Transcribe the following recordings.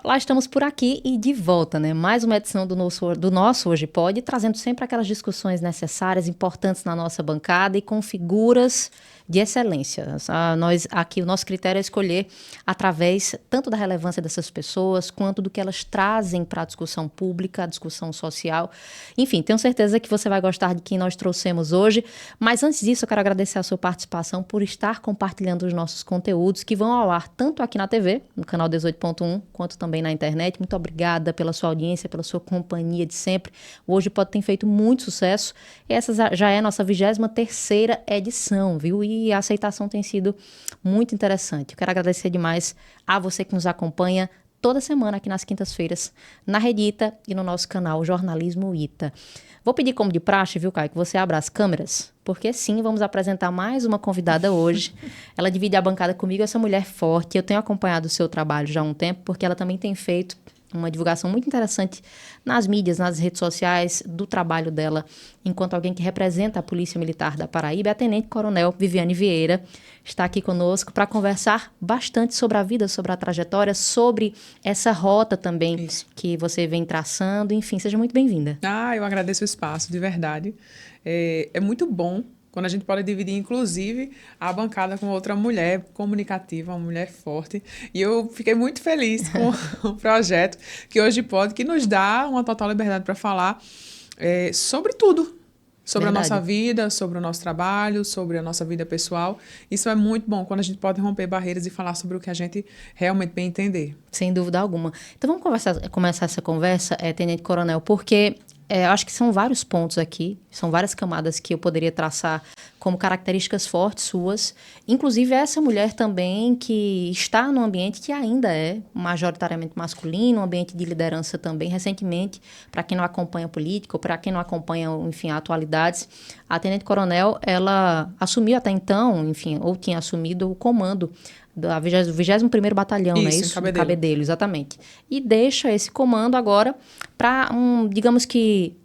Lá estamos por aqui e de volta, né? Mais uma edição do nosso Hoje Pode, trazendo sempre aquelas discussões necessárias, importantes na nossa bancada e com figuras de excelência. Nós aqui, o nosso critério é escolher através tanto da relevância dessas pessoas, quanto do que elas trazem para a discussão pública, a discussão social. Enfim, tenho certeza que você vai gostar de quem nós trouxemos hoje. Mas antes disso, eu quero agradecer a sua participação por estar compartilhando os nossos conteúdos que vão ao ar tanto aqui na TV, no canal 18.1, quanto também na internet. Muito obrigada pela sua audiência, pela sua companhia de sempre. Hoje pode ter feito muito sucesso. Essa já é a nossa 23ª edição, viu? E a aceitação tem sido muito interessante. Eu quero agradecer demais a você que nos acompanha toda semana aqui nas quintas-feiras, na Rede Ita e no nosso canal Jornalismo Ita. Vou pedir como de praxe, viu, Caio, que você abra as câmeras, porque sim, vamos apresentar mais uma convidada hoje. Ela divide a bancada comigo, essa mulher forte. Eu tenho acompanhado o seu trabalho já há um tempo, porque ela também tem feito uma divulgação muito interessante nas mídias, nas redes sociais, do trabalho dela, enquanto alguém que representa a Polícia Militar da Paraíba. A Tenente Coronel Viviane Vieira está aqui conosco para conversar bastante sobre a vida, sobre a trajetória, sobre essa rota também que você vem traçando. Enfim, seja muito bem-vinda. Eu agradeço o espaço, de verdade. É muito bom quando a gente pode dividir, inclusive, a bancada com outra mulher comunicativa, uma mulher forte. E eu fiquei muito feliz com o projeto que hoje pode, que nos dá uma total liberdade para falar sobre tudo. Sobre Verdade. A nossa vida, sobre o nosso trabalho, sobre a nossa vida pessoal. Isso é muito bom, quando a gente pode romper barreiras e falar sobre o que a gente realmente bem entender. Sem dúvida alguma. Então vamos começar essa conversa, Tenente Coronel, porque eu acho que são vários pontos aqui, são várias camadas que eu poderia traçar como características fortes suas. Inclusive essa mulher também que está num ambiente que ainda é majoritariamente masculino, um ambiente de liderança também. Recentemente, para quem não acompanha política ou para quem não acompanha, enfim, atualidades, a Tenente Coronel, ela assumiu até então, enfim, ou tinha assumido o comando do 21º Batalhão, não é isso? Cabedelo. Cabedelo, exatamente. E deixa esse comando agora para, digamos que,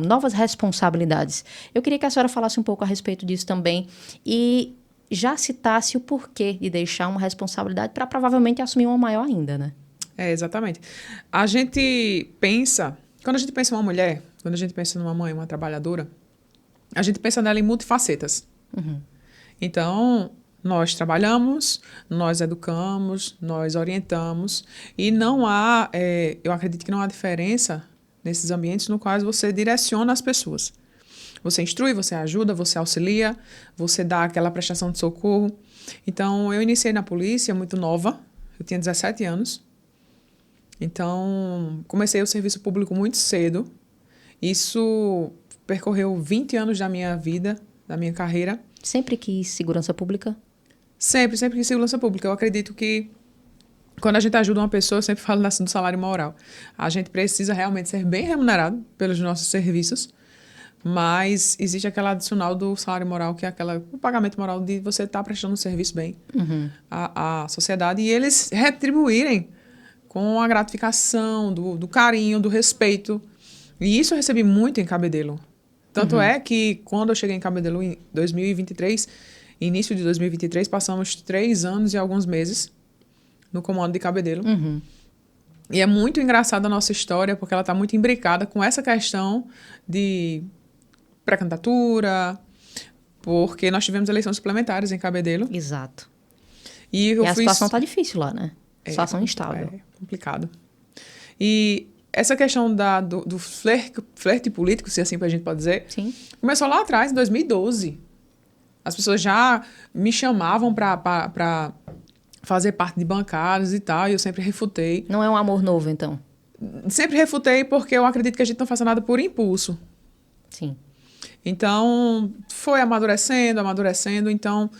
novas responsabilidades. Eu queria que a senhora falasse um pouco a respeito disso também e já citasse o porquê de deixar uma responsabilidade para provavelmente assumir uma maior ainda, né? Exatamente. A gente pensa, quando a gente pensa em uma mulher, quando a gente pensa numa mãe, uma trabalhadora, a gente pensa nela em multifacetas. Uhum. Então, nós trabalhamos, nós educamos, nós orientamos e não há, eu acredito que não há diferença nesses ambientes no quais você direciona as pessoas. Você instrui, você ajuda, você auxilia, você dá aquela prestação de socorro. Então, eu iniciei na polícia muito nova, eu tinha 17 anos. Então, comecei o serviço público muito cedo. Isso percorreu 20 anos da minha vida, da minha carreira. Sempre quis segurança pública? Sempre quis segurança pública. Eu acredito que quando a gente ajuda uma pessoa, eu sempre falo do salário moral. A gente precisa realmente ser bem remunerado pelos nossos serviços, mas existe aquela adicional do salário moral, que é o pagamento moral de você estar prestando um serviço bem à sociedade e eles retribuírem com a gratificação, do carinho, do respeito. E isso eu recebi muito em Cabedelo. Tanto é que quando eu cheguei em Cabedelo em 2023, início de 2023, passamos 3 anos e alguns meses no comando de Cabedelo. E é muito engraçada a nossa história, porque ela está muito imbricada com essa questão de pré-candidatura, porque nós tivemos eleições suplementares em Cabedelo. Exato. E a situação está difícil lá, né? Situação instável. É complicado. E essa questão do flerte político, se assim a gente pode dizer, Sim. Começou lá atrás, em 2012. As pessoas já me chamavam para fazer parte de bancadas e tal, e eu sempre refutei. Não é um amor novo, então? Sempre refutei porque eu acredito que a gente não faça nada por impulso. Sim. Então, foi amadurecendo. Então,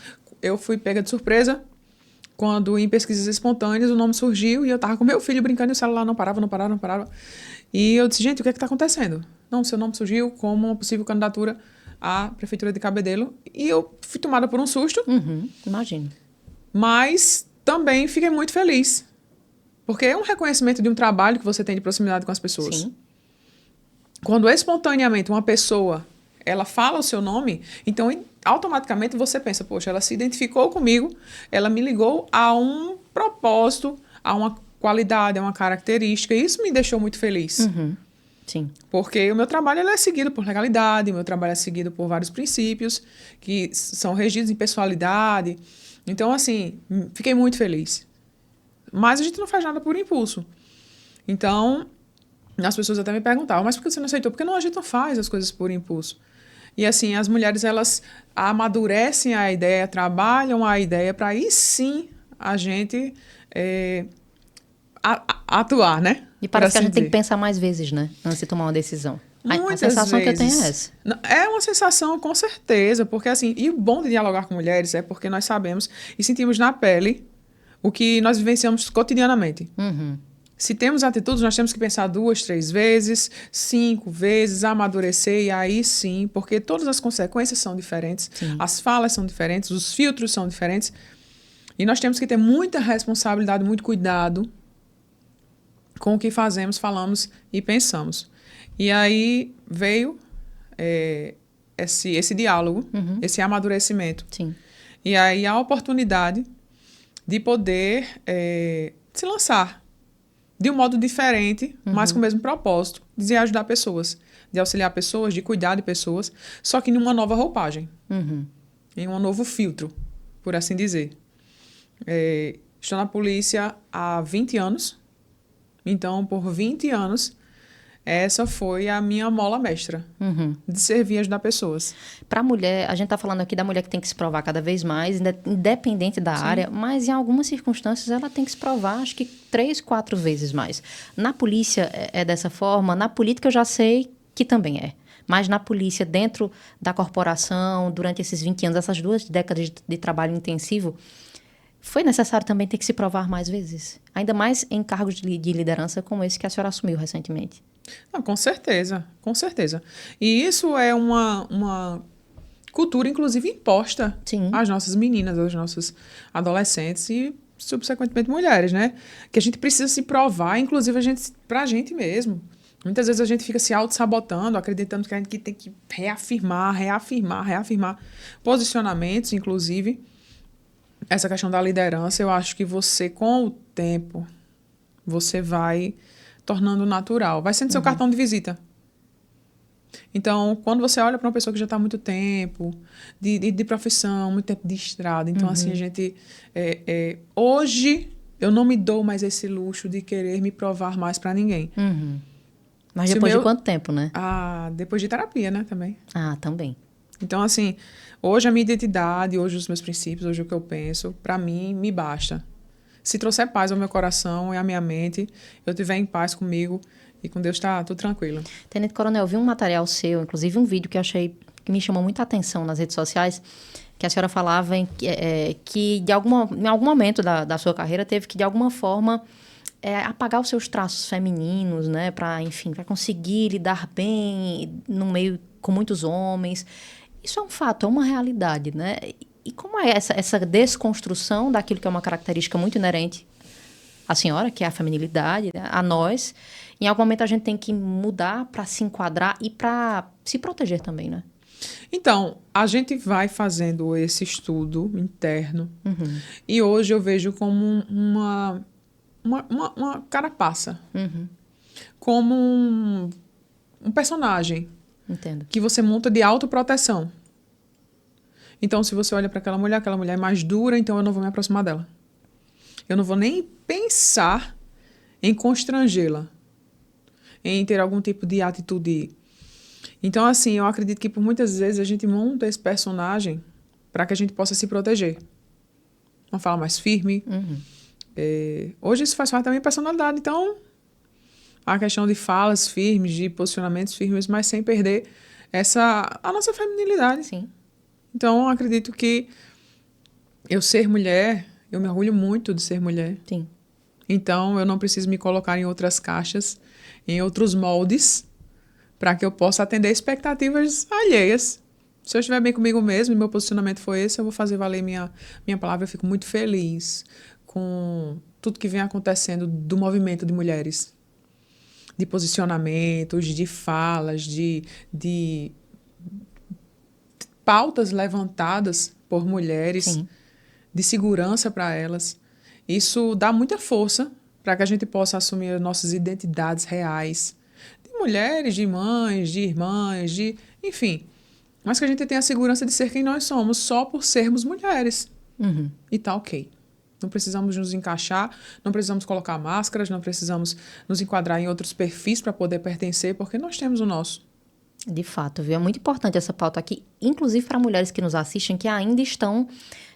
eu fui pega de surpresa quando, em pesquisas espontâneas, o nome surgiu e eu tava com meu filho brincando e o celular não parava. E eu disse, gente, o que é que tá acontecendo? Não, seu nome surgiu como uma possível candidatura à Prefeitura de Cabedelo. E eu fui tomada por um susto. Imagino. Mas também fiquei muito feliz. Porque é um reconhecimento de um trabalho que você tem de proximidade com as pessoas. Sim. Quando espontaneamente uma pessoa, ela fala o seu nome, então automaticamente você pensa, poxa, ela se identificou comigo, ela me ligou a um propósito, a uma qualidade, é uma característica. E isso me deixou muito feliz. Sim. Porque o meu trabalho ele é seguido por legalidade, o meu trabalho é seguido por vários princípios que são regidos em pessoalidade. Então, assim, fiquei muito feliz. Mas a gente não faz nada por impulso. Então, as pessoas até me perguntavam, mas por que você não aceitou? Porque não, a gente não faz as coisas por impulso. E assim, as mulheres, elas amadurecem a ideia, trabalham a ideia para aí sim a gente atuar, né? E parece que a assim gente tem que dizer. pensar mais vezes, né? Antes de tomar uma decisão. A Muitas sensação que eu tenho é vezes. essa. É uma sensação, com certeza, porque assim, e o bom de dialogar com mulheres é porque nós sabemos e sentimos na pele o que nós vivenciamos cotidianamente. Se temos atitudes, nós temos que pensar 2, 3 vezes, 5 vezes, amadurecer, e aí sim, porque todas as consequências são diferentes, as falas são diferentes, os filtros são diferentes, e nós temos que ter muita responsabilidade, muito cuidado com o que fazemos, falamos e pensamos. E aí veio esse diálogo, esse amadurecimento. Sim. E aí a oportunidade de poder se lançar de um modo diferente, mas com o mesmo propósito, de ajudar pessoas, de auxiliar pessoas, de cuidar de pessoas, só que numa nova roupagem, em um novo filtro, por assim dizer. Estou na polícia há 20 anos, então, por 20 anos, essa foi a minha mola mestra, de servir e ajudar pessoas. Para a mulher, a gente está falando aqui da mulher que tem que se provar cada vez mais, independente da área, mas em algumas circunstâncias ela tem que se provar, acho que 3, 4 vezes mais. Na polícia é dessa forma, na política eu já sei que também é. Mas na polícia, dentro da corporação, durante esses 20 anos, essas 2 décadas de trabalho intensivo, foi necessário também ter que se provar mais vezes. Ainda mais em cargos de liderança como esse que a senhora assumiu recentemente. Não, com certeza, com certeza. E isso é uma cultura, inclusive, imposta às nossas meninas, aos nossos adolescentes e, subsequentemente, mulheres, né? Que a gente precisa se provar, inclusive, pra gente mesmo. Muitas vezes a gente fica se auto-sabotando, acreditando que a gente tem que reafirmar posicionamentos, inclusive. Essa questão da liderança, eu acho que você, com o tempo, você vai tornando natural. Vai sendo seu cartão de visita. Então, quando você olha para uma pessoa que já está há muito tempo, de profissão, muito tempo de estrada, então, assim, a gente... hoje, eu não me dou mais esse luxo de querer me provar mais para ninguém. Mas depois de quanto tempo, né? Depois de terapia, né, também. Também. Então, assim, hoje a minha identidade, hoje os meus princípios, hoje o que eu penso, para mim, me basta. Se trouxer paz ao meu coração e à minha mente, eu estiver em paz comigo e com Deus, tá tudo tranquilo. Tenente Coronel, eu vi um material seu, inclusive um vídeo que eu achei que me chamou muita atenção nas redes sociais, que a senhora falava que em algum momento da sua carreira teve que, de alguma forma, apagar os seus traços femininos, né, para, enfim, para conseguir lidar bem no meio com muitos homens. Isso é um fato, é uma realidade, né? E como é essa desconstrução daquilo que é uma característica muito inerente à senhora, que é a feminilidade, né? A nós, em algum momento a gente tem que mudar para se enquadrar e para se proteger também, né? Então, a gente vai fazendo esse estudo interno e hoje eu vejo como uma carapaça, como um personagem. Entendo. Que você monta de autoproteção. Então, se você olha para aquela mulher é mais dura, então eu não vou me aproximar dela. Eu não vou nem pensar em constrangê-la, em ter algum tipo de atitude. Então, assim, eu acredito que por muitas vezes a gente monta esse personagem para que a gente possa se proteger. Uma fala mais firme. Hoje isso faz parte da minha personalidade, então... A questão de falas firmes, de posicionamentos firmes, mas sem perder a nossa feminilidade. Sim. Então, eu acredito que eu ser mulher, eu me orgulho muito de ser mulher. Sim. Então, eu não preciso me colocar em outras caixas, em outros moldes, para que eu possa atender expectativas alheias. Se eu estiver bem comigo mesmo e meu posicionamento foi esse, eu vou fazer valer minha palavra. Eu fico muito feliz com tudo que vem acontecendo do movimento de mulheres. De posicionamentos, de falas, de pautas levantadas por mulheres, de segurança para elas. Isso dá muita força para que a gente possa assumir as nossas identidades reais, de mulheres, de mães, de irmãs, enfim, mas que a gente tenha a segurança de ser quem nós somos, só por sermos mulheres. Uhum. E tá ok. Não precisamos nos encaixar, não precisamos colocar máscaras, não precisamos nos enquadrar em outros perfis para poder pertencer, porque nós temos o nosso. De fato, viu? É muito importante essa pauta aqui, inclusive para mulheres que nos assistem, que ainda estão,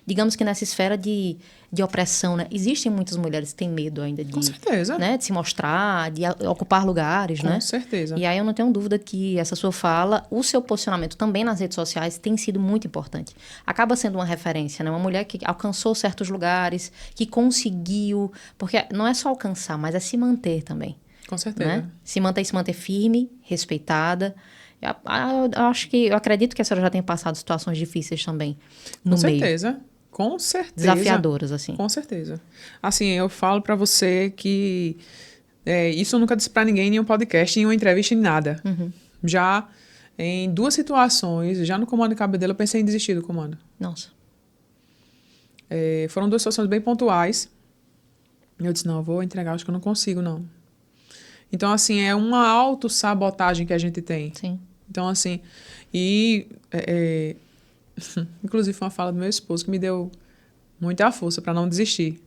digamos que nessa esfera de opressão, né? Existem muitas mulheres que têm medo ainda Com certeza. né, de se mostrar, de ocupar lugares, né? Com certeza. E aí eu não tenho dúvida que essa sua fala, o seu posicionamento também nas redes sociais tem sido muito importante. Acaba sendo uma referência, né? Uma mulher que alcançou certos lugares, que conseguiu, porque não é só alcançar, mas é se manter também. Com certeza. Né? Se manter firme, respeitada. Eu acredito que a senhora já tenha passado situações difíceis também no meio. Com certeza. Desafiadoras, assim. Com certeza. Assim, eu falo pra você que isso eu nunca disse pra ninguém em nenhum podcast, em uma entrevista, em nada. Uhum. Já em 2 situações, já no comando de cabedelo, eu pensei em desistir do comando. Nossa. Foram 2 situações bem pontuais. Eu disse, não, eu vou entregar, acho que eu não consigo, não. Então, assim, é uma autossabotagem que a gente tem. Sim. Então, assim, inclusive foi uma fala do meu esposo que me deu muita força para não desistir.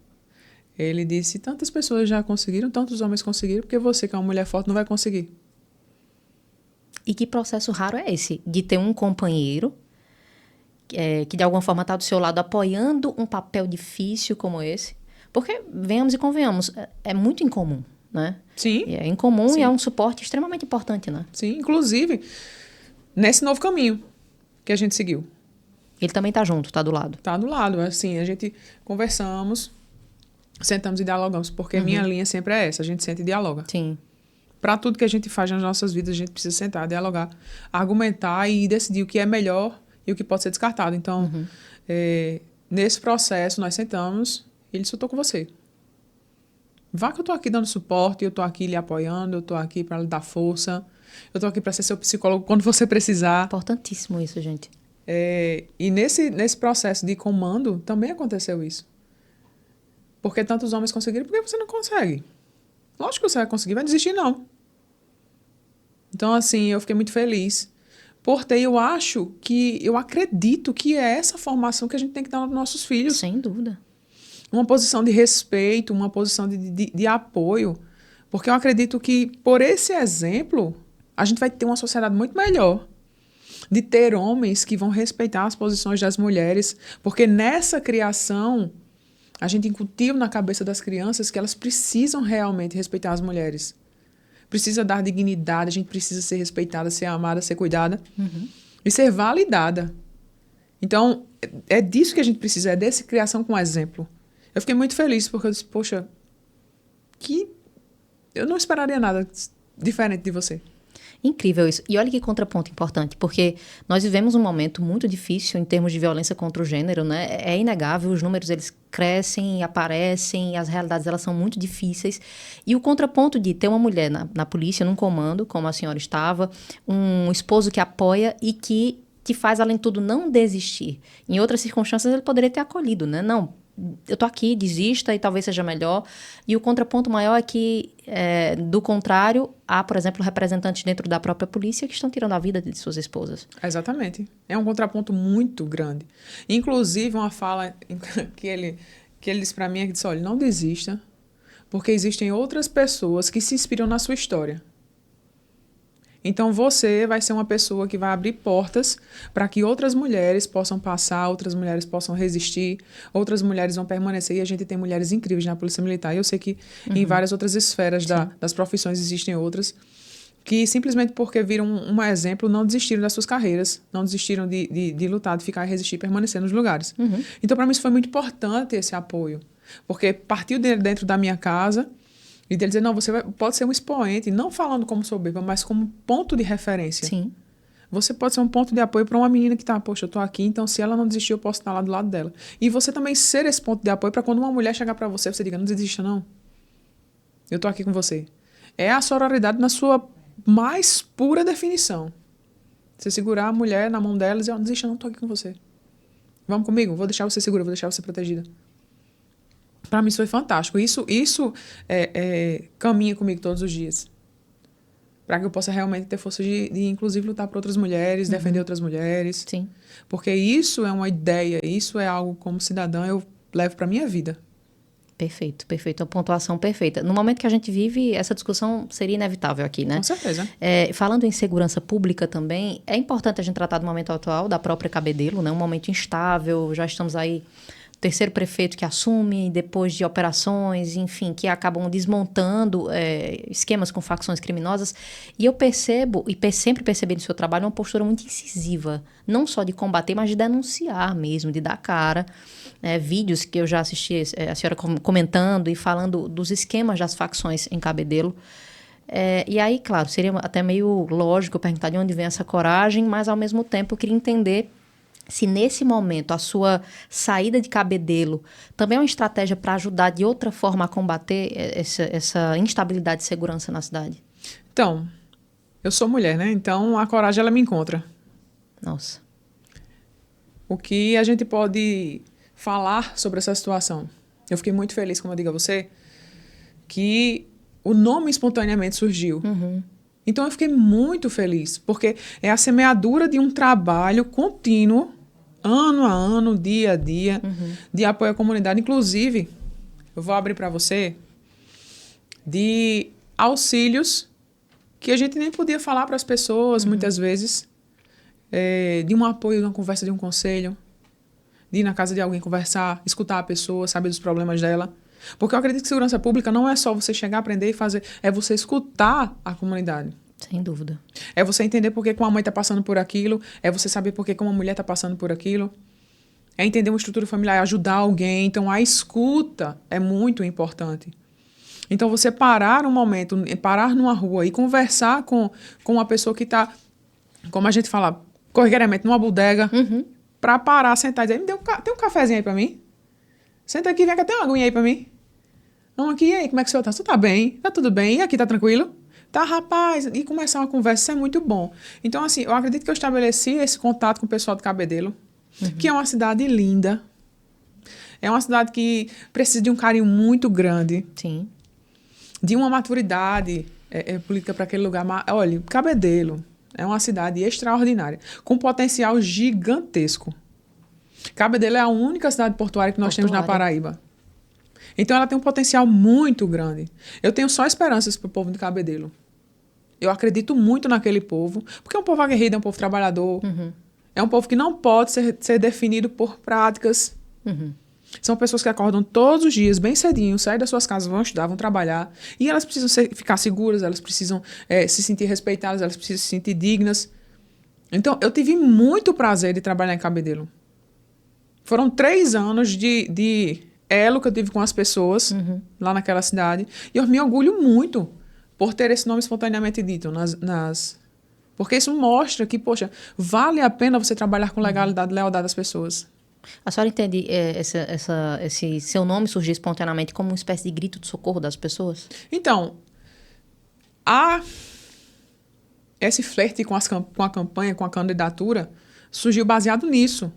Ele disse, tantas pessoas já conseguiram, tantos homens conseguiram, porque você, que é uma mulher forte, não vai conseguir. E que processo raro é esse? De ter um companheiro que de alguma forma está do seu lado apoiando um papel difícil como esse. Porque, venhamos e convenhamos, é muito incomum, né? Sim. É incomum Sim. E é um suporte extremamente importante, né? Sim, inclusive, nesse novo caminho que a gente seguiu. Ele também está junto, está do lado. Está do lado, assim, a gente conversamos, sentamos e dialogamos, porque minha linha sempre é essa, a gente senta e dialoga. Sim. Para tudo que a gente faz nas nossas vidas, a gente precisa sentar, dialogar, argumentar e decidir o que é melhor e o que pode ser descartado. Então, nesse processo, nós sentamos e ele disse, eu estou com você. Vá que eu estou aqui dando suporte, eu estou aqui lhe apoiando, eu estou aqui para lhe dar força, eu estou aqui para ser seu psicólogo quando você precisar. Importantíssimo isso, gente. E nesse processo de comando também aconteceu isso. Porque tantos homens conseguiram, por que você não consegue? Lógico que você vai conseguir, vai desistir não. Então, assim, eu fiquei muito feliz. Porque eu acredito que é essa formação que a gente tem que dar aos nossos filhos. Sem dúvida. Uma posição de respeito, uma posição de apoio. Porque eu acredito que, por esse exemplo, a gente vai ter uma sociedade muito melhor. De ter homens que vão respeitar as posições das mulheres. Porque nessa criação, a gente incutiu na cabeça das crianças que elas precisam realmente respeitar as mulheres. Precisa dar dignidade, a gente precisa ser respeitada, ser amada, ser cuidada. E ser validada. Então, é disso que a gente precisa, é dessa criação com exemplo. Eu fiquei muito feliz, porque eu disse, poxa, eu não esperaria nada diferente de você. Incrível isso. E olha que contraponto importante, porque nós vivemos um momento muito difícil em termos de violência contra o gênero, né? É inegável, os números eles crescem, aparecem, as realidades elas são muito difíceis. E o contraponto de ter uma mulher na polícia, num comando, como a senhora estava, um esposo que apoia e que te faz, além de tudo, não desistir. Em outras circunstâncias, ele poderia ter acolhido, né? Não, eu tô aqui, desista e talvez seja melhor. E o contraponto maior é que, do contrário, há, por exemplo, representantes dentro da própria polícia que estão tirando a vida de suas esposas. Exatamente. É um contraponto muito grande. Inclusive, uma fala que ele disse para mim, é que disse, olha, não desista, porque existem outras pessoas que se inspiram na sua história. Então, você vai ser uma pessoa que vai abrir portas para que outras mulheres possam passar, outras mulheres possam resistir, outras mulheres vão permanecer. E a gente tem mulheres incríveis na Polícia Militar. E eu sei que em várias outras esferas das profissões existem outras que simplesmente porque viram um exemplo não desistiram das suas carreiras, não desistiram de lutar, de ficar e resistir, permanecer nos lugares. Então, para mim, isso foi muito importante, esse apoio. Porque partiu dentro da minha casa... E dele dizer, não, você pode ser um expoente, não falando como soberba, mas como ponto de referência. Sim. Você pode ser um ponto de apoio para uma menina que está, poxa, eu estou aqui, então se ela não desistir, eu posso estar lá do lado dela. E você também ser esse ponto de apoio para quando uma mulher chegar para você, você diga, não desista não. Eu estou aqui com você. É a sororidade na sua mais pura definição. Você segurar a mulher na mão dela e dizer, não desista não, estou aqui com você. Vamos comigo, vou deixar você segura, vou deixar você protegida. Para mim isso foi fantástico. Isso caminha comigo todos os dias. Para que eu possa realmente ter força de inclusive, lutar por outras mulheres, defender outras mulheres. Sim. Porque isso é uma ideia, isso é algo como cidadã eu levo para minha vida. Perfeito, perfeito. A pontuação perfeita. No momento que a gente vive, essa discussão seria inevitável aqui, né? Com certeza. Falando em segurança pública também, é importante a gente tratar do momento atual da própria Cabedelo, né? Um momento instável, já estamos aí, terceiro prefeito que assume, depois de operações, enfim, que acabam desmontando esquemas com facções criminosas. E eu percebo, sempre percebi no seu trabalho, uma postura muito incisiva, não só de combater, mas de denunciar mesmo, de dar cara. Vídeos que eu já assisti, a senhora comentando e falando dos esquemas das facções em Cabedelo. E aí, claro, seria até meio lógico perguntar de onde vem essa coragem, mas ao mesmo tempo eu queria entender se nesse momento a sua saída de Cabedelo também é uma estratégia para ajudar de outra forma a combater essa instabilidade de segurança na cidade. Então, eu sou mulher, né? Então a coragem ela me encontra. Nossa. O que a gente pode falar sobre essa situação? Eu fiquei muito feliz, como eu digo a você, que o nome espontaneamente surgiu. Uhum. Então eu fiquei muito feliz, porque é a semeadura de um trabalho contínuo, ano a ano, dia a dia, de apoio à comunidade. Inclusive, eu vou abrir para você, de auxílios que a gente nem podia falar para as pessoas, muitas vezes, de um apoio, de uma conversa, de um conselho, de ir na casa de alguém conversar, escutar a pessoa, saber dos problemas dela. Porque eu acredito que segurança pública não é só você chegar, aprender e fazer, é você escutar a comunidade. Sem dúvida. É você entender por que uma mãe está passando por aquilo, é você saber por que uma mulher está passando por aquilo, é entender uma estrutura familiar, ajudar alguém. Então, a escuta é muito importante. Então, você parar um momento, parar numa rua e conversar com uma pessoa que está, como a gente fala, corriqueiramente, numa bodega, para parar, sentar e dizer, tem um cafezinho aí para mim? Senta aqui, vem cá, tem uma aguinha aí para mim? Não, aqui, e aí, como é que o senhor tá? Você tá bem? Tá tudo bem? E aqui, tá tranquilo? Tá, rapaz? E começar uma conversa, isso é muito bom. Então, assim, eu acredito que eu estabeleci esse contato com o pessoal de Cabedelo, que é uma cidade linda. É uma cidade que precisa de um carinho muito grande. Sim. De uma maturidade política para aquele lugar. Mas, olha, Cabedelo é uma cidade extraordinária, com potencial gigantesco. Cabedelo é a única cidade portuária que nós temos na Paraíba. Então, ela tem um potencial muito grande. Eu tenho só esperanças para o povo de Cabedelo. Eu acredito muito naquele povo, porque é um povo aguerrido, é um povo trabalhador. É um povo que não pode ser definido por práticas. São pessoas que acordam todos os dias, bem cedinho, saem das suas casas, vão estudar, vão trabalhar. E elas precisam ficar seguras, elas precisam se sentir respeitadas, elas precisam se sentir dignas. Então, eu tive muito prazer de trabalhar em Cabedelo. Foram 3 anos de elo que eu tive com as pessoas lá naquela cidade. E eu me orgulho muito por ter esse nome espontaneamente dito porque isso mostra que, poxa, vale a pena você trabalhar com legalidade, lealdade das pessoas. A senhora entende esse seu nome surgir espontaneamente como uma espécie de grito de socorro das pessoas? Então, esse flerte com a campanha, com a candidatura, surgiu baseado nisso.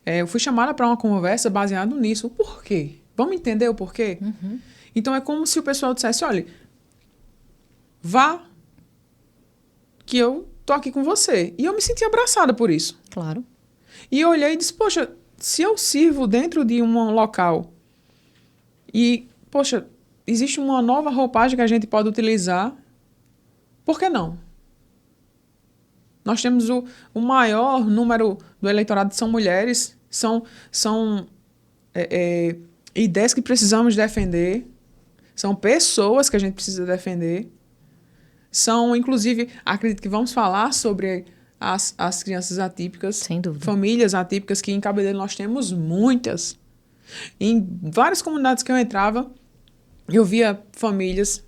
Eu fui chamada para uma conversa baseado nisso. O porquê? Vamos entender o porquê? Então, é como se o pessoal dissesse, olha, vá, que eu tô aqui com você. E eu me senti abraçada por isso. Claro. E eu olhei e disse, poxa, se eu sirvo dentro de um local e, poxa, existe uma nova roupagem que a gente pode utilizar, por que não? Nós temos o maior número do eleitorado são mulheres, são ideias que precisamos defender, são pessoas que a gente precisa defender, são, inclusive, acredito que vamos falar sobre as crianças atípicas, sem dúvida, famílias atípicas, que em Cabedelo nós temos muitas. Em várias comunidades que eu entrava, eu via famílias,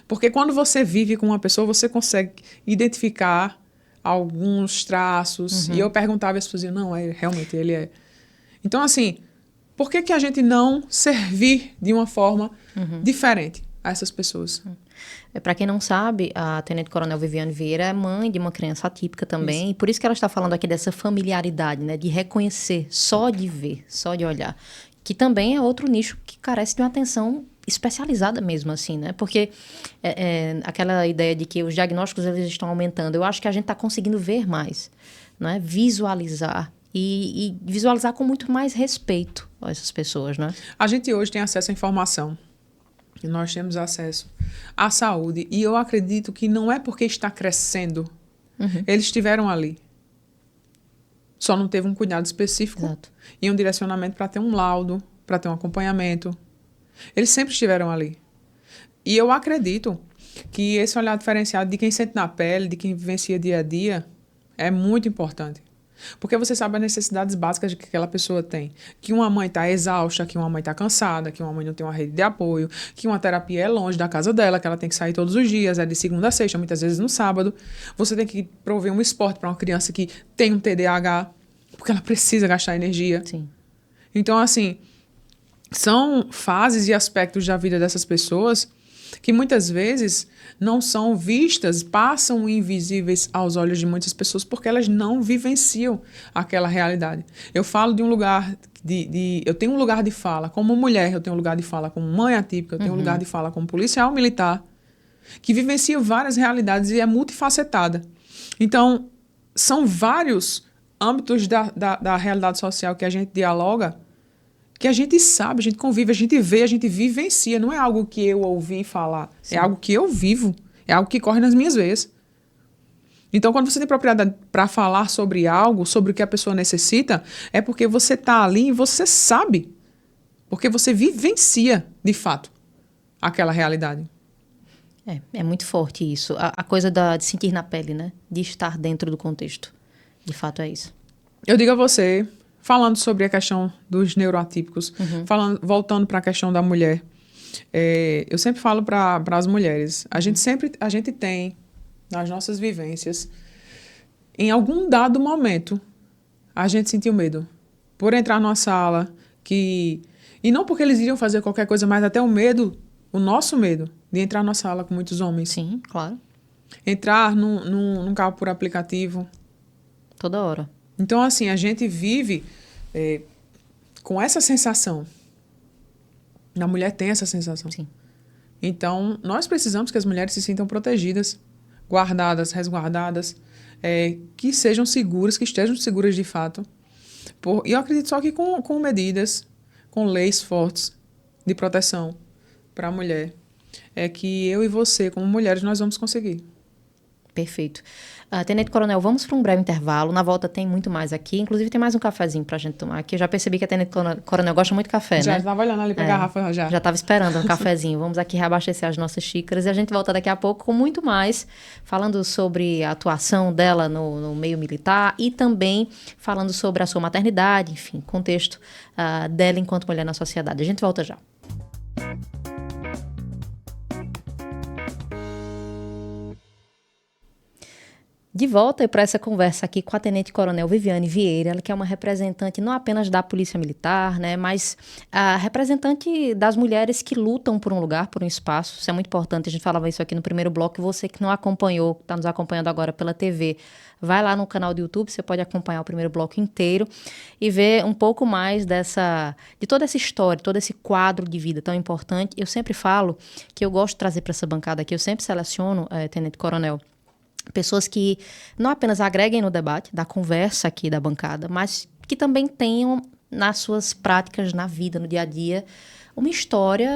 porque quando você vive com uma pessoa, você consegue identificar alguns traços. E eu perguntava e as pessoas diziam, não, realmente ele é. Então, assim, por que a gente não servir de uma forma diferente a essas pessoas? Para quem não sabe, a Tenente Coronel Viviane Vieira é mãe de uma criança atípica também. Isso. E por isso que ela está falando aqui dessa familiaridade, né? De reconhecer, só de ver, só de olhar. que também é outro nicho que carece de uma atenção especializada mesmo, assim, né? Porque aquela ideia de que os diagnósticos eles estão aumentando, eu acho que a gente está conseguindo ver mais, né? Visualizar e visualizar com muito mais respeito a essas pessoas, né? A gente hoje tem acesso à informação. E nós temos acesso à saúde. E eu acredito que não é porque está crescendo. Eles estiveram ali. Só não teve um cuidado específico. Exato. E um direcionamento para ter um laudo, para ter um acompanhamento. Eles sempre estiveram ali. E eu acredito que esse olhar diferenciado de quem sente na pele, de quem vivencia dia a dia, é muito importante. Porque você sabe as necessidades básicas que aquela pessoa tem. Que uma mãe está exausta, que uma mãe está cansada, que uma mãe não tem uma rede de apoio, que uma terapia é longe da casa dela, que ela tem que sair todos os dias, é de segunda a sexta, muitas vezes no sábado. Você tem que prover um esporte para uma criança que tem um TDAH, porque ela precisa gastar energia. Sim. Então, assim, são fases e aspectos da vida dessas pessoas que muitas vezes não são vistas, passam invisíveis aos olhos de muitas pessoas porque elas não vivenciam aquela realidade. Eu falo de um lugar eu tenho um lugar de fala como mulher, eu tenho um lugar de fala como mãe atípica, eu tenho um lugar de fala como policial militar, que vivencia várias realidades e é multifacetada. Então, são vários âmbitos da realidade social que a gente dialoga, que a gente sabe, a gente convive, a gente vê, a gente vivencia. Não é algo que eu ouvi falar. Sim. É algo que eu vivo. É algo que corre nas minhas veias. Então, quando você tem propriedade para falar sobre algo, sobre o que a pessoa necessita, é porque você está ali e você sabe. Porque você vivencia, de fato, aquela realidade. É muito forte isso. A coisa de sentir na pele, né? De estar dentro do contexto. De fato, é isso. Eu digo a você, falando sobre a questão dos neuroatípicos, voltando para a questão da mulher, eu sempre falo para as mulheres, a gente tem, nas nossas vivências, em algum dado momento, a gente sentiu medo. Por entrar numa sala, e não porque eles iriam fazer qualquer coisa, mas até o nosso medo de entrar numa sala com muitos homens. Sim, claro. Entrar num carro por aplicativo. Toda hora. Então, assim, a gente vive com essa sensação. A mulher tem essa sensação. Sim. Então, nós precisamos que as mulheres se sintam protegidas, guardadas, resguardadas, que sejam seguras, que estejam seguras de fato. E eu acredito só que com medidas, com leis fortes de proteção para a mulher, é que eu e você, como mulheres, nós vamos conseguir. Perfeito. Tenente Coronel, vamos para um breve intervalo. Na volta tem muito mais aqui. Inclusive, tem mais um cafezinho para a gente tomar aqui. Eu já percebi que a Tenente Coronel gosta muito de café, né? Já estava olhando ali para a garrafa, já. Já estava esperando um cafezinho. Vamos aqui reabastecer as nossas xícaras e a gente volta daqui a pouco com muito mais, falando sobre a atuação dela no meio militar e também falando sobre a sua maternidade, enfim, contexto dela enquanto mulher na sociedade. A gente volta já. De volta para essa conversa aqui com a Tenente Coronel Viviane Vieira, ela que é uma representante não apenas da Polícia Militar, né, mas a representante das mulheres que lutam por um lugar, por um espaço. Isso é muito importante, a gente falava isso aqui no primeiro bloco. Você que não acompanhou, está nos acompanhando agora pela TV, vai lá no canal do YouTube, você pode acompanhar o primeiro bloco inteiro e ver um pouco mais de toda essa história, todo esse quadro de vida tão importante. Eu sempre falo que eu gosto de trazer para essa bancada aqui, eu sempre seleciono, Tenente Coronel, pessoas que não apenas agreguem no debate, da conversa aqui da bancada, mas que também tenham nas suas práticas, na vida, no dia a dia, uma história,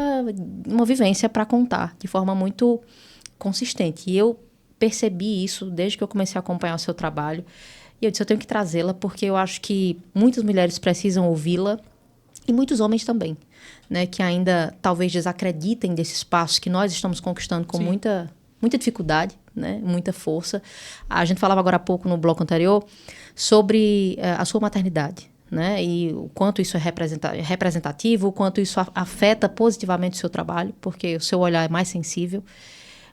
uma vivência para contar de forma muito consistente. E eu percebi isso desde que eu comecei a acompanhar o seu trabalho. E eu disse, eu tenho que trazê-la porque eu acho que muitas mulheres precisam ouvi-la e muitos homens também, né, que ainda talvez desacreditem desse espaço que nós estamos conquistando com muita dificuldade, né? Muita força. A gente falava agora há pouco no bloco anterior sobre a sua maternidade, né? E o quanto isso é representativo, o quanto isso afeta positivamente o seu trabalho, porque o seu olhar é mais sensível.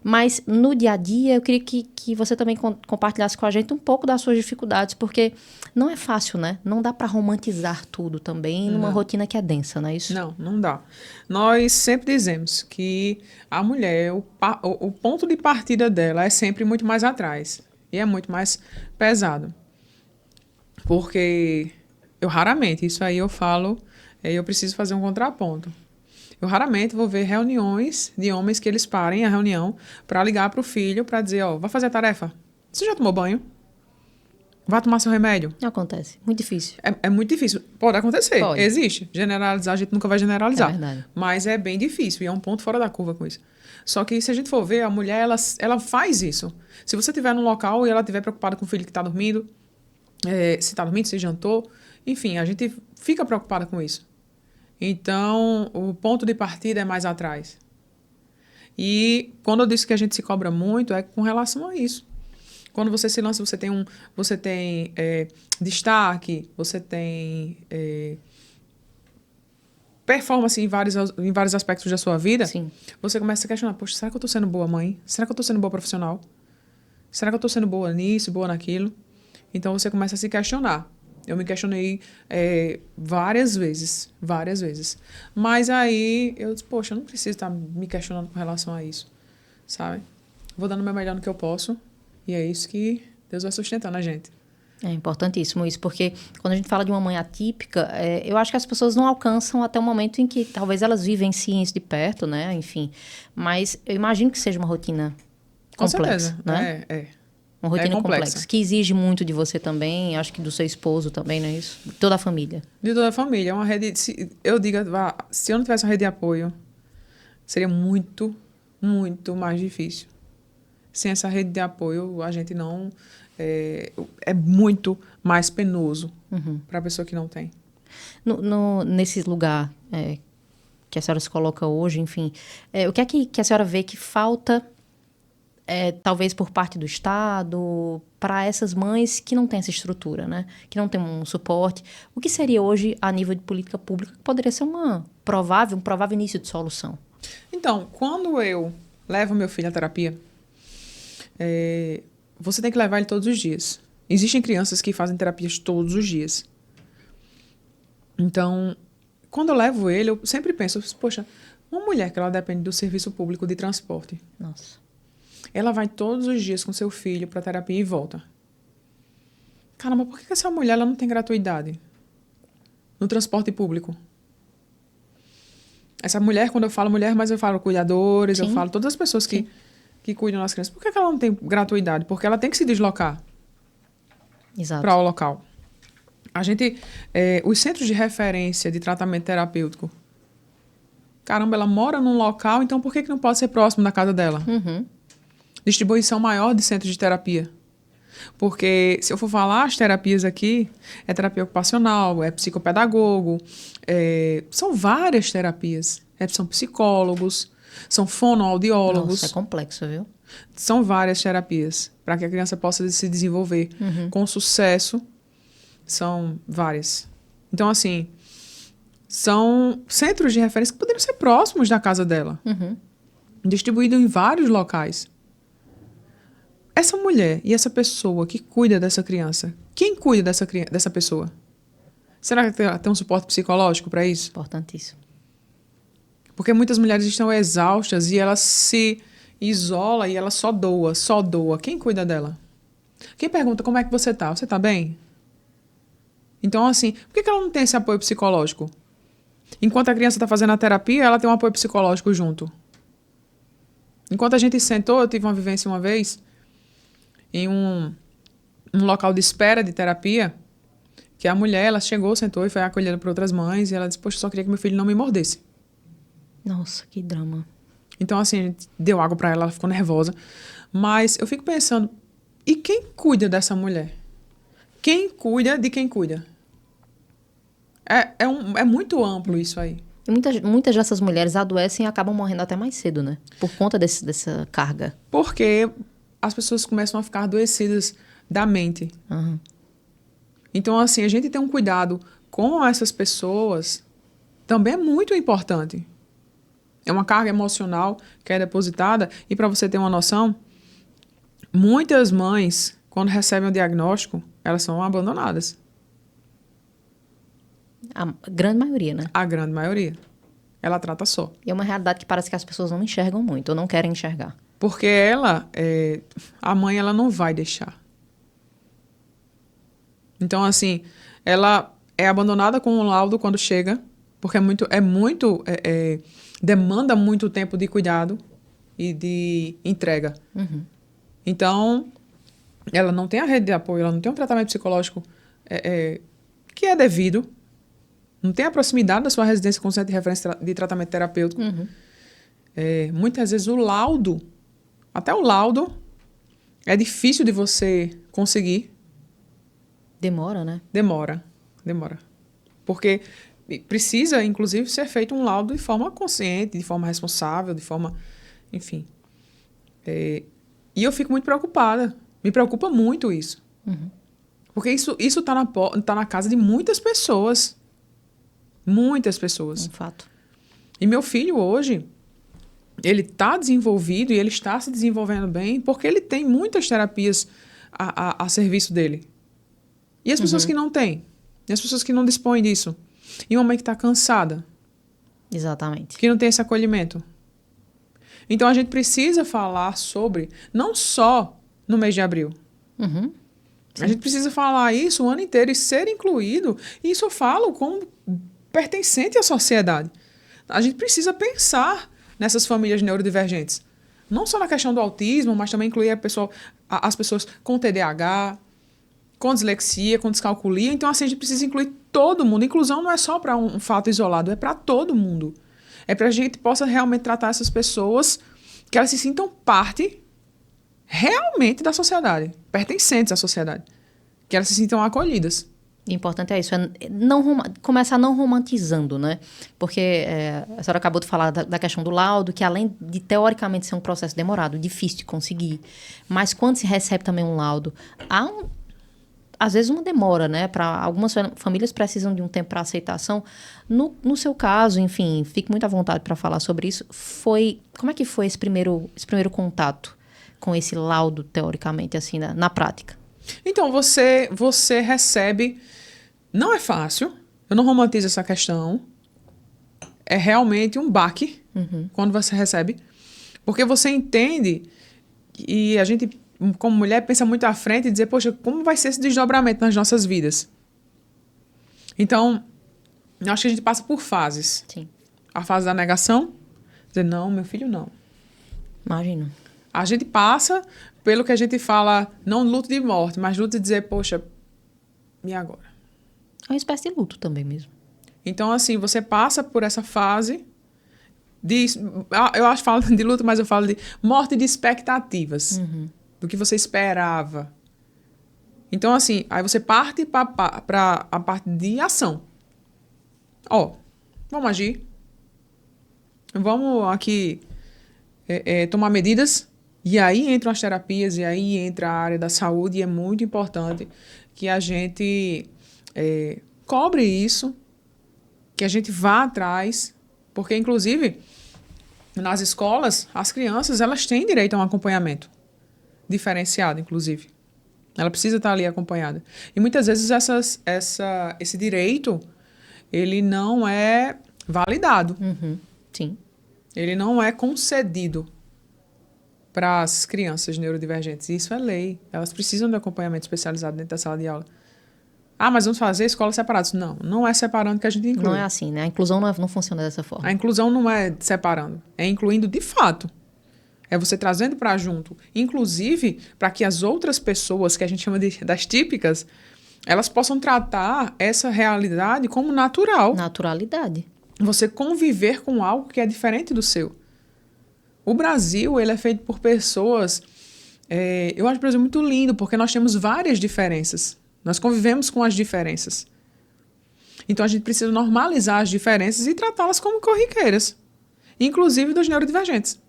Mas no dia a dia eu queria que você também compartilhasse com a gente um pouco das suas dificuldades, porque não é fácil, né? Não dá para romantizar tudo também numa rotina que é densa, não é isso? Não dá. Nós sempre dizemos que a mulher, o ponto de partida dela é sempre muito mais atrás e é muito mais pesado. Porque eu raramente, isso aí eu falo eu preciso fazer um contraponto. Eu raramente vou ver reuniões de homens que eles parem a reunião para ligar para o filho para dizer, ó, vai fazer a tarefa. Você já tomou banho? Vai tomar seu remédio? Não acontece. Muito difícil. É muito difícil. Pode acontecer. Pode. Existe. Generalizar, a gente nunca vai generalizar. É verdade. Mas é bem difícil. E é um ponto fora da curva com isso. Só que se a gente for ver, a mulher, ela faz isso. Se você estiver num local e ela estiver preocupada com o filho que está dormindo, se está dormindo, se jantou, enfim, a gente fica preocupada com isso. Então, o ponto de partida é mais atrás. E quando eu disse que a gente se cobra muito, é com relação a isso. Quando você se lança, você tem destaque, você tem performance em vários aspectos da sua vida. Sim. Você começa a questionar, poxa, será que eu estou sendo boa mãe? Será que eu estou sendo boa profissional? Será que eu estou sendo boa nisso, boa naquilo? Então, você começa a se questionar. Eu me questionei várias vezes. Mas aí, eu disse, poxa, eu não preciso estar me questionando com relação a isso, sabe? Vou dando o meu melhor no que eu posso. E é isso que Deus vai sustentando a gente. É importantíssimo isso, porque quando a gente fala de uma mãe atípica, eu acho que as pessoas não alcançam até o momento em que talvez elas vivenciem isso de perto, né? Enfim, mas eu imagino que seja uma rotina complexa, com certeza, né? Uma rotina complexa, que exige muito de você também, acho que do seu esposo também, não é isso? De toda a família. De toda a família. É uma rede, se eu não tivesse uma rede de apoio, seria muito, muito mais difícil. Sem essa rede de apoio, a gente não... É muito mais penoso para a pessoa que não tem. Nesse lugar que a senhora se coloca hoje, enfim, o que é que a senhora vê que falta, talvez por parte do Estado, para essas mães que não têm essa estrutura, né? Que não têm um suporte? O que seria hoje, a nível de política pública, que poderia ser um provável início de solução? Então, quando eu levo meu filho à terapia, você tem que levar ele todos os dias. Existem crianças que fazem terapias todos os dias. Então, quando eu levo ele, eu sempre penso, poxa, uma mulher que ela depende do serviço público de transporte. Nossa. Ela vai todos os dias com seu filho para terapia e volta. Caramba, por que essa mulher ela não tem gratuidade no transporte público? Essa mulher, quando eu falo mulher, mas eu falo cuidadores, Sim. Eu falo todas as pessoas que cuidam das crianças. Por que ela não tem gratuidade? Porque ela tem que se deslocar para o local. A gente, os centros de referência de tratamento terapêutico, caramba, ela mora num local, então por que não pode ser próximo da casa dela? Distribuição maior de centros de terapia. Porque, se eu for falar, as terapias aqui, é terapia ocupacional, é psicopedagogo, são várias terapias. São psicólogos, são fonoaudiólogos. Nossa, é complexo, viu? São várias terapias para que a criança possa se desenvolver com sucesso. São várias. Então, assim, são centros de referência que poderiam ser próximos da casa dela. Distribuídos em vários locais. Essa mulher e essa pessoa que cuida dessa criança, quem cuida dessa pessoa? Será que ela tem um suporte psicológico para isso? Importantíssimo. Porque muitas mulheres estão exaustas e ela se isola e ela só doa. Quem cuida dela? Quem pergunta como é que você tá? Você tá bem? Então, assim, por que ela não tem esse apoio psicológico? Enquanto a criança está fazendo a terapia, ela tem um apoio psicológico junto. Enquanto a gente sentou, eu tive uma vivência uma vez em um local de espera de terapia, que a mulher, ela chegou, sentou e foi acolhida por outras mães, e ela disse, poxa, eu só queria que meu filho não me mordesse. Nossa, que drama. Então, assim, a gente deu água para ela, ela ficou nervosa. Mas eu fico pensando, e quem cuida dessa mulher? Quem cuida de quem cuida? É muito amplo isso aí. E muitas dessas mulheres adoecem e acabam morrendo até mais cedo, né? Por conta dessa carga. Porque as pessoas começam a ficar adoecidas da mente. Então, assim, a gente tem um cuidado com essas pessoas também é muito importante. É uma carga emocional que é depositada. E para você ter uma noção, muitas mães, quando recebem o diagnóstico, elas são abandonadas. A grande maioria, né? A grande maioria. Ela trata só. E é uma realidade que parece que as pessoas não enxergam muito, ou não querem enxergar. Porque a mãe, ela não vai deixar. Então, assim, ela é abandonada com um laudo quando chega Porque demanda muito tempo de cuidado e de entrega. Uhum. Então, ela não tem a rede de apoio, ela não tem um tratamento psicológico que é devido, não tem a proximidade da sua residência com o centro de referência de tratamento terapêutico. Uhum. Muitas vezes até o laudo, é difícil de você conseguir. Demora, né? Demora. Porque precisa, inclusive, ser feito um laudo de forma consciente, de forma responsável, de forma... Enfim. E eu fico muito preocupada. Me preocupa muito isso. Uhum. Porque isso tá na casa de muitas pessoas. Muitas pessoas. Um fato. E meu filho hoje, ele está desenvolvido e ele está se desenvolvendo bem porque ele tem muitas terapias a serviço dele. E as pessoas que não têm? E as pessoas que não dispõem disso? E uma mãe que está cansada? Exatamente. Que não tem esse acolhimento? Então, a gente precisa falar sobre, não só no mês de abril. Uhum. A gente precisa falar isso o ano inteiro e ser incluído. E isso eu falo como pertencente à sociedade. A gente precisa pensar nessas famílias neurodivergentes. Não só na questão do autismo, mas também incluir as pessoas com TDAH, com dislexia, com descalculia. Então, assim, a gente precisa incluir todo mundo. Inclusão não é só para um fato isolado, é para todo mundo. É para a gente possa realmente tratar essas pessoas que elas se sintam parte realmente da sociedade, pertencentes à sociedade, que elas se sintam acolhidas. O importante é isso, começar não romantizando, né? Porque a senhora acabou de falar da questão do laudo, que além de teoricamente ser um processo demorado, difícil de conseguir, mas quando se recebe também um laudo, às vezes uma demora, né? Para algumas famílias precisam de um tempo para aceitação. No seu caso, enfim, fique muito à vontade para falar sobre isso. Como é que foi esse primeiro contato com esse laudo, teoricamente, assim, na prática? Então, você recebe... Não é fácil, eu não romantizo essa questão. É realmente um baque quando você recebe. Porque você entende, e a gente, como mulher, pensa muito à frente e dizer, poxa, como vai ser esse desdobramento nas nossas vidas? Então, eu acho que a gente passa por fases. Sim. A fase da negação, dizer, não, meu filho não. Imagino. A gente passa pelo que a gente fala, não luto de morte, mas luto de dizer, poxa, e agora? É uma espécie de luto também mesmo. Então, assim, você passa por essa fase eu acho que falo de luto, mas eu falo de morte de expectativas. Do que você esperava. Então, assim, aí você parte para a parte de ação. Vamos agir. Vamos aqui tomar medidas. E aí entram as terapias, e aí entra a área da saúde, e é muito importante que a gente cobre isso, que a gente vá atrás, porque, inclusive, nas escolas, as crianças, elas têm direito a um acompanhamento diferenciado, inclusive. Ela precisa estar ali acompanhada. E muitas vezes esse direito, ele não é validado. Sim. Ele não é concedido para as crianças neurodivergentes. E isso é lei. Elas precisam de acompanhamento especializado dentro da sala de aula. Mas vamos fazer escolas separadas. Não é separando que a gente inclui. Não é assim, né? A inclusão não funciona dessa forma. A inclusão não é separando. É incluindo de fato. É você trazendo para junto. Inclusive, para que as outras pessoas, que a gente chama das típicas, elas possam tratar essa realidade como natural. Naturalidade. Você conviver com algo que é diferente do seu. O Brasil, ele é feito por pessoas... eu acho o Brasil muito lindo, porque nós temos várias diferenças. Nós convivemos com as diferenças. Então, a gente precisa normalizar as diferenças e tratá-las como corriqueiras. Inclusive dos neurodivergentes.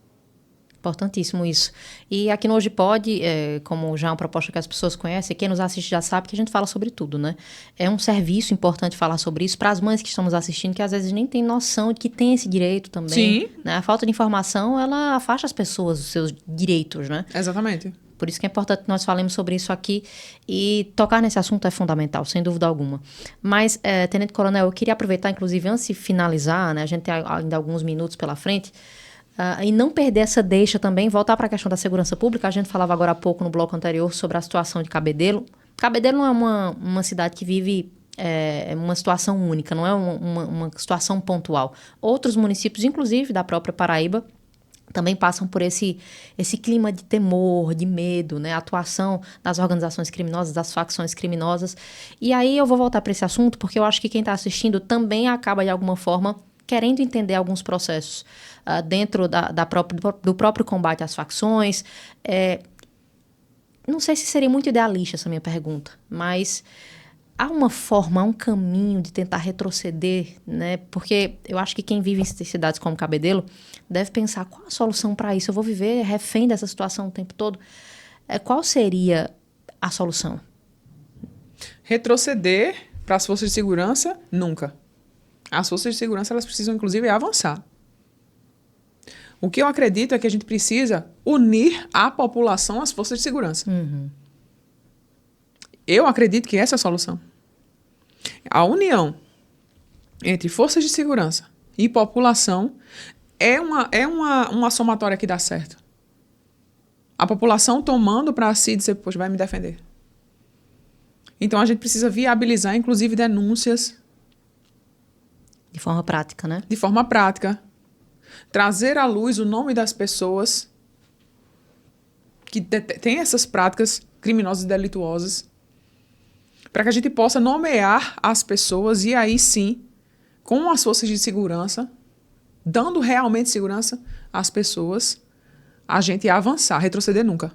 Importantíssimo isso. E aqui no Hoje Pode, como já é uma proposta que as pessoas conhecem, quem nos assiste já sabe que a gente fala sobre tudo, né? É um serviço importante falar sobre isso para as mães que estão nos assistindo, que às vezes nem têm noção de que tem esse direito também. Sim. Né? A falta de informação, ela afasta as pessoas dos seus direitos, né? Exatamente. Por isso que é importante que nós falemos sobre isso aqui, e tocar nesse assunto é fundamental, sem dúvida alguma. Mas, Tenente Coronel, eu queria aproveitar, inclusive, antes de finalizar, né? A gente tem ainda alguns minutos pela frente, e não perder essa deixa também, voltar para a questão da segurança pública. A gente falava agora há pouco no bloco anterior sobre a situação de Cabedelo. Cabedelo não é uma cidade que vive uma situação única, não é uma situação pontual. Outros municípios, inclusive da própria Paraíba, também passam por esse clima de temor, de medo, né? A atuação das organizações criminosas, das facções criminosas. E aí eu vou voltar para esse assunto, porque eu acho que quem está assistindo também acaba, de alguma forma, querendo entender alguns processos dentro do próprio combate às facções. Não sei se seria muito idealista essa minha pergunta, mas há uma forma, há um caminho de tentar retroceder, né? Porque eu acho que quem vive em cidades como Cabedelo deve pensar, qual a solução para isso? Eu vou viver refém dessa situação o tempo todo? Qual seria a solução? Retroceder para as forças de segurança, nunca. As forças de segurança, elas precisam, inclusive, avançar. O que eu acredito é que a gente precisa unir a população às forças de segurança. Uhum. Eu acredito que essa é a solução. A união entre forças de segurança e população é uma somatória que dá certo. A população tomando para si dizer, poxa, vai me defender. Então, a gente precisa viabilizar, inclusive, denúncias. De forma prática, né? De forma prática. Trazer à luz o nome das pessoas que têm essas práticas criminosas e delituosas, para que a gente possa nomear as pessoas e aí sim, com as forças de segurança, dando realmente segurança às pessoas, a gente avançar, retroceder nunca.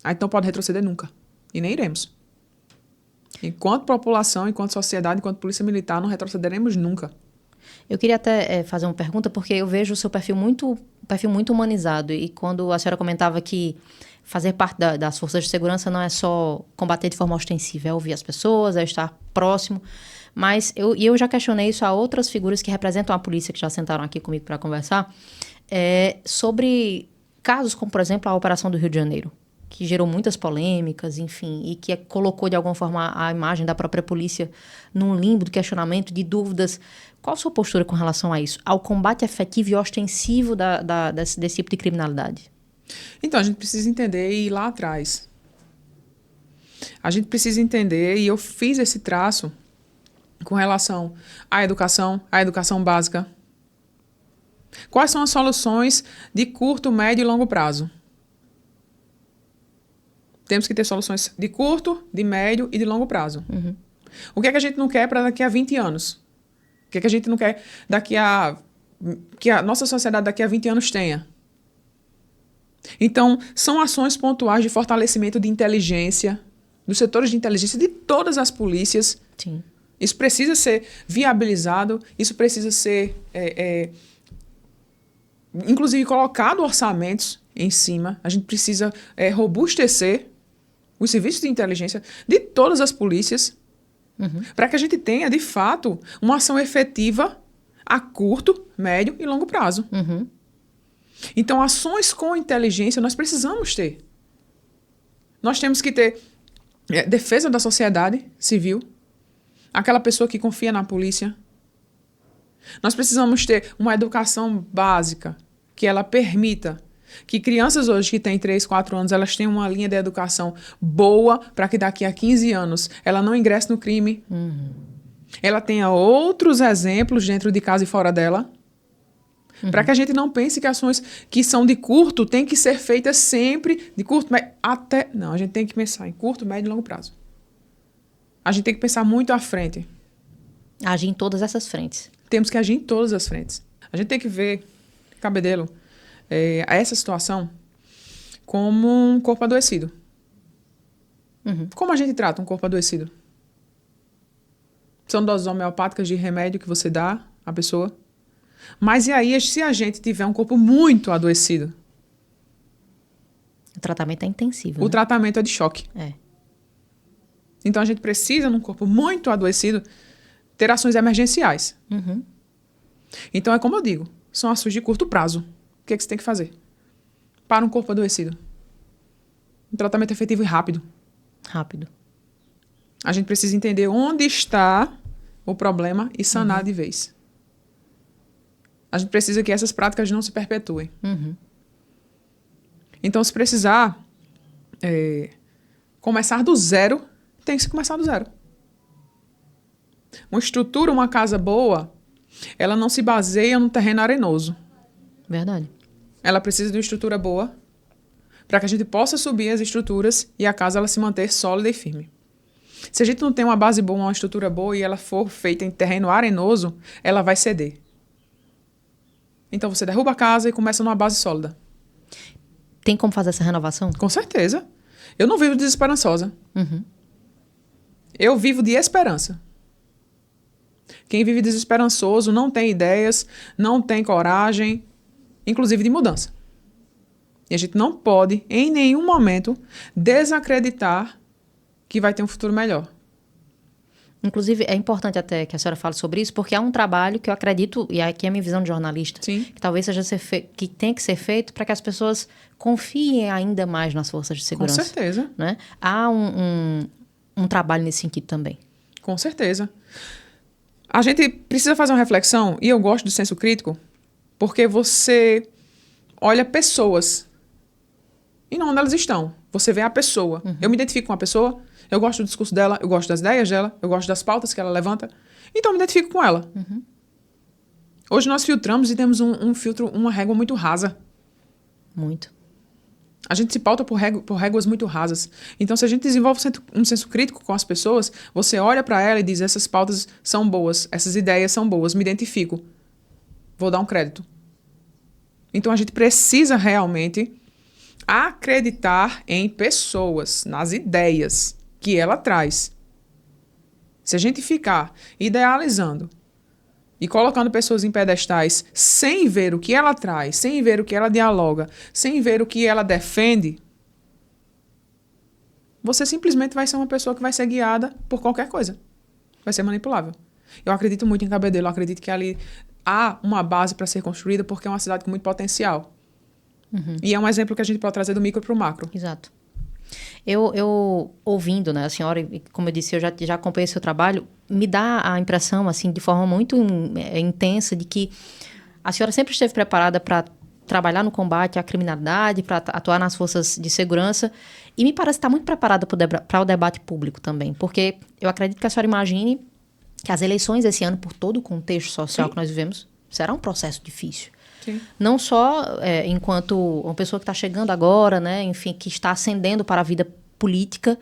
A gente não pode retroceder nunca. E nem iremos. Enquanto população, enquanto sociedade, enquanto polícia militar, não retrocederemos nunca. Eu queria até fazer uma pergunta, porque eu vejo o seu perfil muito humanizado. E quando a senhora comentava que fazer parte das forças de segurança não é só combater de forma ostensiva, é ouvir as pessoas, é estar próximo. Mas eu já questionei isso a outras figuras que representam a polícia, que já sentaram aqui comigo para conversar, sobre casos como, por exemplo, a Operação do Rio de Janeiro, que gerou muitas polêmicas, enfim, e que colocou, de alguma forma, a imagem da própria polícia num limbo de questionamento, de dúvidas. Qual a sua postura com relação a isso? Ao combate efetivo e ostensivo desse tipo de criminalidade? Então, a gente precisa entender e ir lá atrás. A gente precisa entender, e eu fiz esse traço com relação à educação básica. Quais são as soluções de curto, médio e longo prazo? Temos que ter soluções de curto, de médio e de longo prazo. Uhum. O que é que a gente não quer para daqui a 20 anos? O que é que a gente não quer que a nossa sociedade daqui a 20 anos tenha? Então, são ações pontuais de fortalecimento de inteligência, dos setores de inteligência de todas as polícias. Sim. Isso precisa ser viabilizado, isso precisa ser, inclusive, colocado orçamentos em cima. A gente precisa robustecer os serviços de inteligência de todas as polícias, para que a gente tenha, de fato, uma ação efetiva a curto, médio e longo prazo. Uhum. Então, ações com inteligência nós precisamos ter. Nós temos que ter defesa da sociedade civil, aquela pessoa que confia na polícia. Nós precisamos ter uma educação básica que ela permita que crianças hoje que têm 3, 4 anos, elas tenham uma linha de educação boa para que daqui a 15 anos ela não ingresse no crime. Uhum. Ela tenha outros exemplos dentro de casa e fora dela. Uhum. Para que a gente não pense que ações que são de curto têm que ser feitas sempre de curto, até... Não, a gente tem que pensar em curto, médio e longo prazo. A gente tem que pensar muito à frente. Agir em todas essas frentes. Temos que agir em todas as frentes. A gente tem que ver, Cabedelo, essa situação como um corpo adoecido. Uhum. Como a gente trata um corpo adoecido? São doses homeopáticas de remédio que você dá à pessoa. Mas e aí, se a gente tiver um corpo muito adoecido? O tratamento é intensivo. O tratamento é de choque. Então, a gente precisa, num corpo muito adoecido, ter ações emergenciais. Uhum. Então, é como eu digo, são ações de curto prazo. O que é que você tem que fazer? Para um corpo adoecido. Um tratamento efetivo e rápido. Rápido. A gente precisa entender onde está o problema e sanar de vez. A gente precisa que essas práticas não se perpetuem. Uhum. Então, se precisar começar do zero, tem que se começar do zero. Uma estrutura, uma casa boa, ela não se baseia no terreno arenoso. Verdade. Ela precisa de uma estrutura boa para que a gente possa subir as estruturas e a casa ela se manter sólida e firme. Se a gente não tem uma base boa, uma estrutura boa e ela for feita em terreno arenoso, ela vai ceder. Então você derruba a casa e começa numa base sólida. Tem como fazer essa renovação? Com certeza. Eu não vivo desesperançosa. Eu vivo de esperança. Quem vive desesperançoso não tem ideias, não tem coragem, inclusive de mudança. E a gente não pode, em nenhum momento, desacreditar que vai ter um futuro melhor. Inclusive, é importante até que a senhora fale sobre isso, porque há um trabalho que eu acredito, e aqui é a minha visão de jornalista, Sim. que talvez seja que tem que ser feito para que as pessoas confiem ainda mais nas forças de segurança. Com certeza. Né? Há um trabalho nesse sentido também. Com certeza. A gente precisa fazer uma reflexão, e eu gosto do senso crítico, porque você olha pessoas e não onde elas estão. Você vê a pessoa. Eu me identifico com a pessoa, eu gosto do discurso dela, eu gosto das ideias dela, eu gosto das pautas que ela levanta, então eu me identifico com ela. Hoje nós filtramos e temos um filtro, uma régua muito rasa. Muito. A gente se pauta por réguas muito rasas. Então, se a gente desenvolve um senso crítico com as pessoas, você olha para ela e diz, essas pautas são boas, essas ideias são boas, me identifico. Vou dar um crédito. Então, a gente precisa realmente acreditar em pessoas, nas ideias que ela traz. Se a gente ficar idealizando e colocando pessoas em pedestais sem ver o que ela traz, sem ver o que ela dialoga, sem ver o que ela defende, você simplesmente vai ser uma pessoa que vai ser guiada por qualquer coisa. Vai ser manipulável. Eu acredito muito em Cabedelo, eu acredito que ali há uma base para ser construída porque é uma cidade com muito potencial. E é um exemplo que a gente pode trazer do micro para o macro. Exato. Eu ouvindo, né, a senhora, como eu disse, eu já acompanhei seu trabalho, me dá a impressão, assim, de forma muito intensa, de que a senhora sempre esteve preparada para trabalhar no combate à criminalidade, para atuar nas forças de segurança, e me parece estar muito preparada para o debate público também, porque eu acredito que a senhora imagine que as eleições esse ano, por todo o contexto social que nós vivemos, será um processo difícil. Sim. Não só enquanto uma pessoa que está chegando agora, né, enfim, que está ascendendo para a vida política,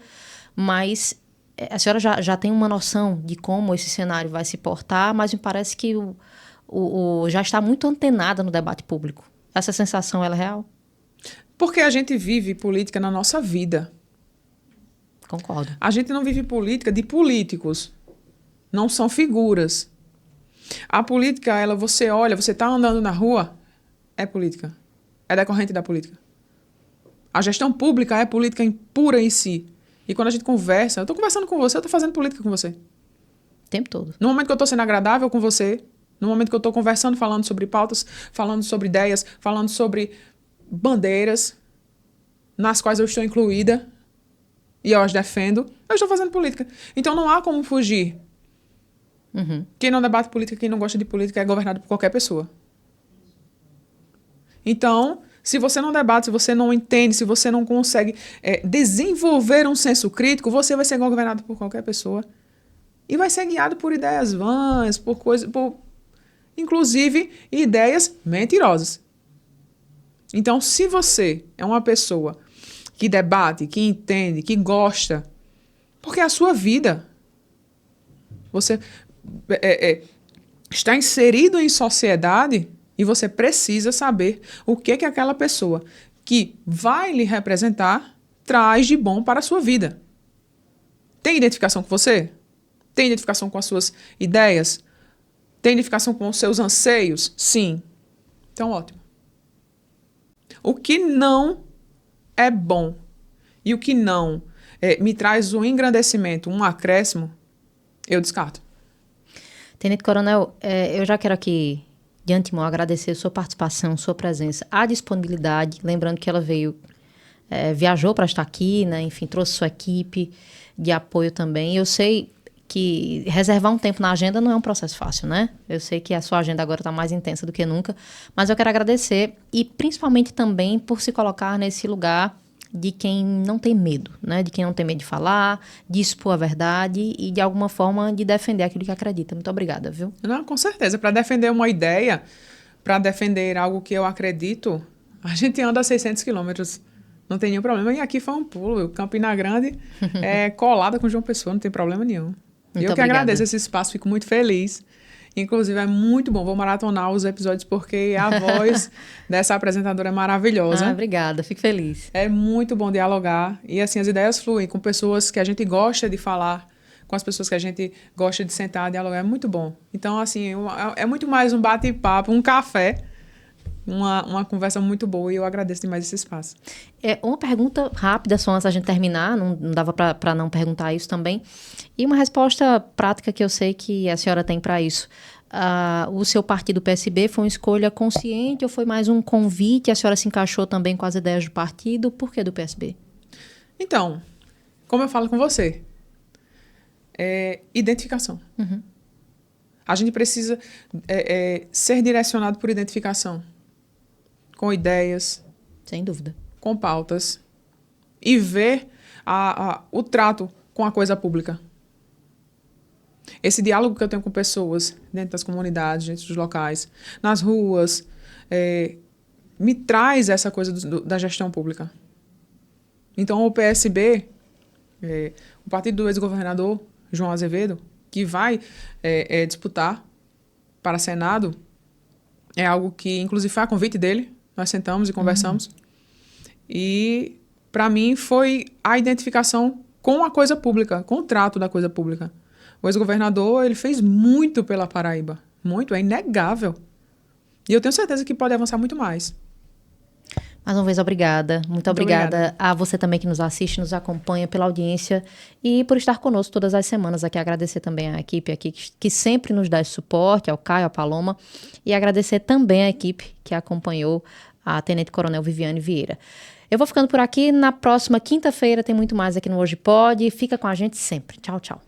mas a senhora já tem uma noção de como esse cenário vai se portar, mas me parece que já está muito antenada no debate público. Essa sensação, ela é real? Porque a gente vive política na nossa vida. Concordo. A gente não vive política de políticos. Não são figuras. A política, ela, você olha, você está andando na rua, é política. É decorrente da política. A gestão pública é política pura em si. E quando a gente conversa, eu estou conversando com você, eu estou fazendo política com você. O tempo todo. No momento que eu estou sendo agradável com você, no momento que eu estou conversando, falando sobre pautas, falando sobre ideias, falando sobre bandeiras, nas quais eu estou incluída, e eu as defendo, eu estou fazendo política. Então não há como fugir. Quem não debate política, quem não gosta de política é governado por qualquer pessoa. Então, se você não debate, se você não entende, se você não consegue desenvolver um senso crítico, você vai ser governado por qualquer pessoa. E vai ser guiado por ideias vãs, inclusive ideias mentirosas. Então, se você é uma pessoa que debate, que entende, que gosta, porque é a sua vida. Você está inserido em sociedade e você precisa saber o que aquela pessoa que vai lhe representar traz de bom para a sua vida. Tem identificação com você? Tem identificação com as suas ideias? Tem identificação com os seus anseios? Sim. Então, ótimo. O que não é bom e o que não me traz um engrandecimento, um acréscimo, eu descarto. Tenente Coronel, eu já quero aqui, de antemão, agradecer a sua participação, sua presença, a disponibilidade, lembrando que ela viajou para estar aqui, né? Enfim, trouxe sua equipe de apoio também. Eu sei que reservar um tempo na agenda não é um processo fácil, né? Eu sei que a sua agenda agora está mais intensa do que nunca, mas eu quero agradecer e principalmente também por se colocar nesse lugar de quem não tem medo, né? De quem não tem medo de falar, de expor a verdade e, de alguma forma, de defender aquilo que acredita. Muito obrigada, viu? Não, com certeza. Para defender uma ideia, para defender algo que eu acredito, a gente anda 600 quilômetros. Não tem nenhum problema. E aqui foi um pulo. Campina Grande é colada com João Pessoa, não tem problema nenhum. E eu que agradeço esse espaço, fico muito feliz. Inclusive, é muito bom. Vou maratonar os episódios porque a voz dessa apresentadora é maravilhosa. Obrigada, fico feliz. É muito bom dialogar. E assim, as ideias fluem com pessoas que a gente gosta de falar, com as pessoas que a gente gosta de sentar, dialogar. É muito bom. Então, assim, é muito mais um bate-papo, um café, uma conversa muito boa. E eu agradeço demais esse espaço. Uma pergunta rápida, só antes da gente terminar. Não dava para não perguntar isso também. E uma resposta prática que eu sei que a senhora tem para isso. O seu partido PSB foi uma escolha consciente ou foi mais um convite? A senhora se encaixou também com as ideias do partido? Por que do PSB? Então, como eu falo com você, identificação. Uhum. A gente precisa ser direcionado por identificação, com ideias. Sem dúvida. Com pautas. E ver o trato com a coisa pública. Esse diálogo que eu tenho com pessoas dentro das comunidades, dentro dos locais, nas ruas, me traz essa coisa da gestão pública. Então, o PSB, o partido do ex-governador João Azevedo, que vai disputar para Senado, é algo que, inclusive, foi a convite dele. Nós sentamos e conversamos. E, para mim, foi a identificação com a coisa pública, com o trato da coisa pública. O ex-governador, ele fez muito pela Paraíba. Muito, é inegável. E eu tenho certeza que pode avançar muito mais. Mais uma vez, obrigada. Muito obrigada a você também que nos assiste, nos acompanha, pela audiência e por estar conosco todas as semanas aqui. Agradecer também à equipe aqui que sempre nos dá esse suporte, ao Caio, à Paloma. E agradecer também à equipe que acompanhou a Tenente Coronel Viviane Vieira. Eu vou ficando por aqui. Na próxima quinta-feira tem muito mais aqui no Hoje Pode. Fica com a gente sempre. Tchau, tchau.